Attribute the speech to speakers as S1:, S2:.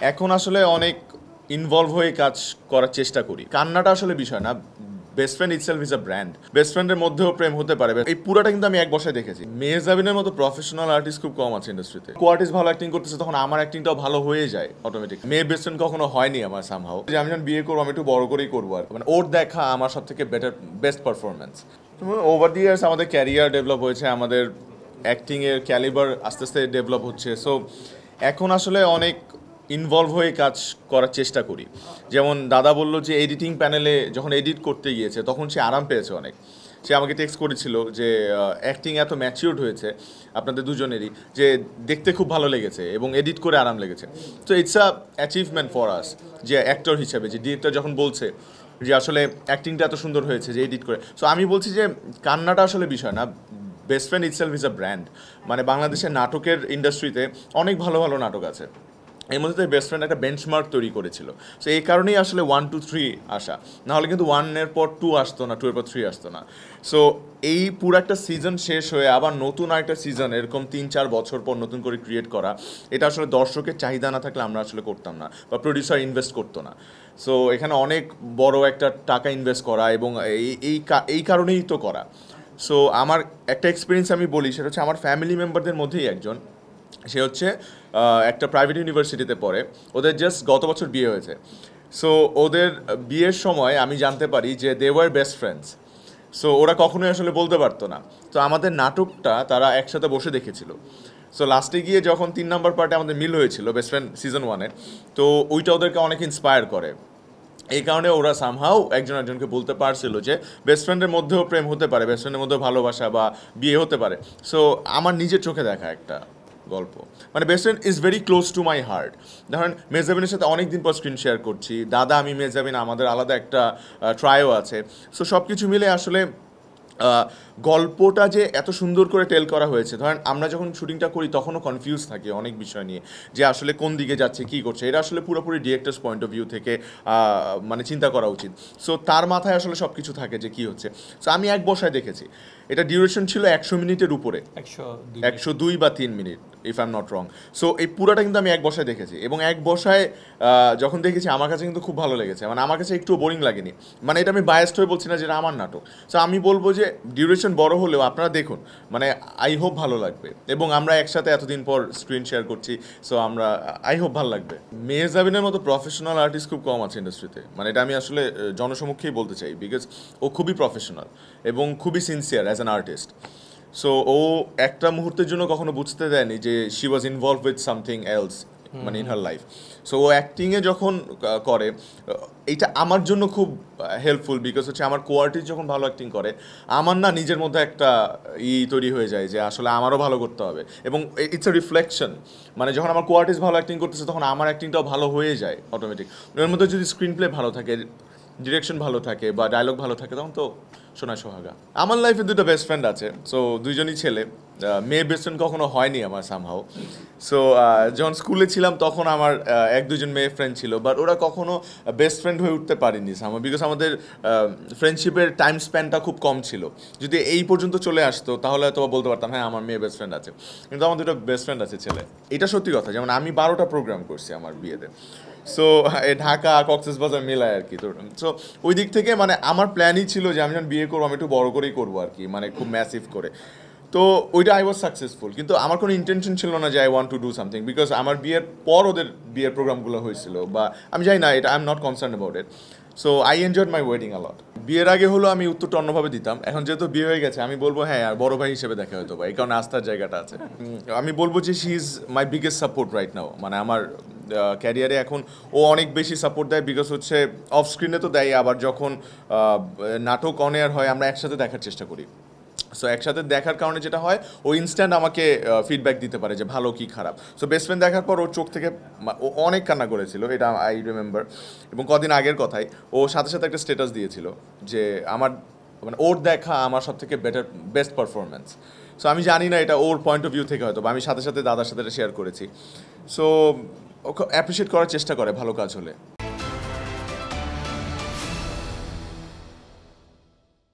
S1: এখন আসলে অনেক ইনভলভ হয়ে কাজ করার চেষ্টা করি। কান্নাটা আসলে বিষয় না, best friend itself is a brand. Best ফ্রেন্ডের মধ্যেও প্রেম হতে পারে, এই পুরাটা কিন্তু আমি এক বসায় দেখেছি। মেহজাবিনের মতো প্রফেশনাল আর্টিস্ট খুব কম আছে ইন্ডাস্ট্রিতে। কো আর্টিস্ট ভালো অ্যাক্টিং করতেছে, তখন আমার অ্যাক্টিংটাও ভালো হয়ে যায় অটোমেটিক। মেয়ে বেস্ট ফ্রেন্ড কখনো হয়নি আমার সামহাও। যে আমি যখন বিয়ে করবো আমি একটু বড় করেই করবো, আর মানে ওর দেখা আমার সব থেকে best performance. Over the years আমাদের ক্যারিয়ার ডেভেলপ হয়েছে, আমাদের অ্যাক্টিংয়ের ক্যালিবার আস্তে আস্তে ডেভেলপ হচ্ছে। সো এখন আসলে অনেক ইনভলভ হয়ে কাজ করার চেষ্টা করি। যেমন দাদা বললো যে এডিটিং প্যানেলে যখন এডিট করতে গিয়েছে তখন সে আরাম পেয়েছে অনেক। সে আমাকে টেক্সট করেছিল যে অ্যাক্টিং এত ম্যাচিউরড হয়েছে আপনাদের দুজনেরই, যে দেখতে খুব ভালো লেগেছে এবং এডিট করে আরাম লেগেছে। তো it's a achievement for us, যে অ্যাক্টর হিসেবে যে ডিরেক্টর যখন বলছে যে আসলে অ্যাক্টিংটা এত সুন্দর হয়েছে যে এডিট করে। সো আমি বলছি যে কান্নাটা আসলে বিষয় না, best friend itself is a brand. মানে বাংলাদেশের নাটকের ইন্ডাস্ট্রিতে অনেক ভালো ভালো নাটক আছে, এর মধ্যে বেস্ট ফ্রেন্ড একটা বেঞ্চমার্ক তৈরি করেছিল। সো এই কারণেই আসলে 1 2 3 আসা, নাহলে কিন্তু 1-এর পর 2 আসতো না, 2-এর পর 3 আসতো না। সো এই পুরো একটা সিজন শেষ হয়ে আবার নতুন আরেকটা সিজন এরকম 3-4 বছর পর নতুন করে ক্রিয়েট করা, এটা আসলে দর্শকের চাহিদা না থাকলে আমরা আসলে করতাম না, বা প্রডিউসার ইনভেস্ট করতো না। সো এখানে অনেক বড় একটা টাকা ইনভেস্ট করা, এবং এই কারণেই তো করা। সো আমার একটা এক্সপিরিয়েন্স আমি বলি, সেটা হচ্ছে আমার ফ্যামিলি মেম্বারদের মধ্যেই একজন, সে হচ্ছে একটা প্রাইভেট ইউনিভার্সিটিতে পড়ে। ওদের জাস্ট গত বছর বিয়ে হয়েছে। সো ওদের বিয়ের সময় আমি জানতে পারি যে they were best friends. So ওরা কখনোই আসলে বলতে পারতো না। তো আমাদের নাটকটা তারা একসাথে বসে দেখেছিল। সো লাস্টে গিয়ে যখন 3 নম্বর পার্টে আমাদের মিল হয়েছিল বেস্ট ফ্রেন্ড সিজন 1-এ, তো ওইটা ওদেরকে অনেক ইন্সপায়ার করে। এই কারণে ওরা সামহাও একজন একজনকে বলতে পারছিল যে বেস্ট ফ্রেন্ডের মধ্যেও প্রেম হতে পারে, বেস্ট ফ্রেন্ডের মধ্যেও ভালোবাসা বা বিয়ে হতে পারে। সো আমার নিজের চোখে দেখা একটা গল্প, মানে best friend is very close to my heart. ধরেন মেহজাবিনের সাথে অনেক দিন পর স্ক্রিন শেয়ার করছি, দাদা আমি মেহজাবিন আমাদের আলাদা একটা ট্রায়ও আছে। সো সব কিছু মিলে আসলে গল্পটা যে এত সুন্দর করে টেল করা হয়েছে। ধরেন আমরা যখন শুটিংটা করি তখনও কনফিউজ থাকি অনেক বিষয় নিয়ে, যে আসলে কোন দিকে যাচ্ছে, কী করছে। এটা আসলে পুরোপুরি ডিরেক্টরস পয়েন্ট অফ ভিউ থেকে মানে চিন্তা করা উচিত। সো তার মাথায় আসলে সব কিছু থাকে যে কী হচ্ছে। সো আমি এক বসায় দেখেছি, এটা ডিউরেশন ছিল 100 মিনিটের উপরে, 102 বা 3 minute if I am not wrong. So এই পুরাটা কিন্তু আমি এক বসায় দেখেছি, এবং এক বসায় যখন দেখেছি আমার কাছে কিন্তু খুব ভালো লেগেছে। মানে আমার কাছে একটু বোরিং লাগেনি। মানে এটা আমি বায়াসড হয়ে বলছি না যে এটা আমার নাটক। সো আমি বলবো যে ডিউরেশন বড় হলেও আপনারা দেখুন, মানে আই হোপ ভালো লাগবে। এবং আমরা একসাথে এতদিন পর স্ক্রিন শেয়ার করছি, সো আমরা আই হোপ ভালো লাগবে। মেহজাবিনের মতো প্রফেশনাল আর্টিস্ট খুব কম আছে ইন্ডাস্ট্রিতে। মানে এটা আমি আসলে জনসমক্ষেই বলতে চাই, বিকজ ও খুবই প্রফেশনাল এবং খুবই sincere as an artist. So ও একটা মুহূর্তের জন্য কখনো বুঝতে দেয়নি যে she was involve with something else, মানে ইন হার লাইফ। সো ও অ্যাক্টিংয়ে যখন করে, এইটা আমার জন্য খুব হেল্পফুল, বিকজ হচ্ছে আমার কোয়ার্টিস্ট যখন ভালো অ্যাক্টিং করে, আমার না নিজের মধ্যে একটা তৈরি হয়ে যায় যে আসলে আমারও ভালো করতে হবে, এবং ইটস এ রিফ্লেকশন। মানে যখন আমার কোয়ার্টিস্ট ভালো অ্যাক্টিং করতেছে তখন আমার অ্যাক্টিংটাও ভালো হয়ে যায় অটোমেটিক। এর মধ্যে যদি স্ক্রিন প্লে ভালো থাকে, ডিরেকশন ভালো থাকে বা ডায়লগ ভালো থাকে, তখন তো সোনায় সোহাগা। আমার লাইফে দুটো বেস্ট ফ্রেন্ড আছে, সো দুইজনই ছেলে। মেয়ে বেস্ট ফ্রেন্ড কখনো হয়নি আমার সামহাও। সো যখন স্কুলে ছিলাম তখন আমার 1-2জন মেয়ে ফ্রেন্ড ছিল, বাট ওরা কখনো বেস্ট ফ্রেন্ড হয়ে উঠতে পারেনি সামহাও, বিকজ আমাদের ফ্রেন্ডশিপের টাইম স্প্যানটা খুব কম ছিল। যদি এই পর্যন্ত চলে আসতো তাহলে হয়তো বলতে পারতাম হ্যাঁ আমার মেয়ে বেস্ট ফ্রেন্ড আছে। কিন্তু আমার দুটো বেস্ট ফ্রেন্ড আছে ছেলে, এটা সত্যি কথা। যেমন আমি 12টা প্রোগ্রাম করছি আমার বিয়েতে। সো ঢাকা কক্সবাজার মেলায় আর কি। তো সো ওই দিক থেকে মানে আমার প্ল্যানই ছিল যে আমি যখন বিয়ে করবো আমি একটু বড় করেই করবো আর কি, মানে খুব ম্যাসিভ করে। তো ওইটা আই ওয়াজ সাকসেসফুল, কিন্তু আমার কোনো ইন্টেনশন ছিল না যে I want to do something, because আমার বিয়ের পর ওদের বিয়ের প্রোগ্রামগুলো হয়েছিল, বা আমি জানি না, এটা I am not concern about it. So I enjoyed my wedding a lot. বিয়ের আগে হলো আমি উত্তরটা অন্যভাবে দিতাম, এখন যেহেতু বিয়ে হয়ে গেছে আমি বলবো হ্যাঁ আর বড় ভাই হিসেবে দেখা হতো, বা এই কারণে আস্থার জায়গাটা আছে। আমি বলবো যে she is my biggest support right now. মানে আমার ক্যারিয়ারে এখন ও অনেক বেশি সাপোর্ট দেয়, বিকজ হচ্ছে অফ স্ক্রিনে তো দেয়, আবার যখন নাটক অন এয়ার হয় আমরা একসাথে দেখার চেষ্টা করি। সো একসাথে দেখার কারণে যেটা হয়, ও ইনস্ট্যান্ট আমাকে ফিডব্যাক দিতে পারে যে ভালো কি খারাপ। সো বেস্ট ফ্রেন্ড দেখার পর ওর চোখ থেকে ও অনেক কান্না করেছিল, এটা আই রিমেম্বার। এবং কদিন আগের কথাই ও সাথে সাথে একটা স্ট্যাটাস দিয়েছিল যে আমার, মানে ওর দেখা আমার সব থেকে বেস্ট পারফরমেন্স। সো আমি জানি না এটা ওর পয়েন্ট অফ ভিউ থেকে হয়তো, বা আমি সাথে সাথে দাদার সাথে এটা শেয়ার করেছি। সো ওকে অ্যাপ্রিসিয়েট করার চেষ্টা করে ভালো কাজ হলে।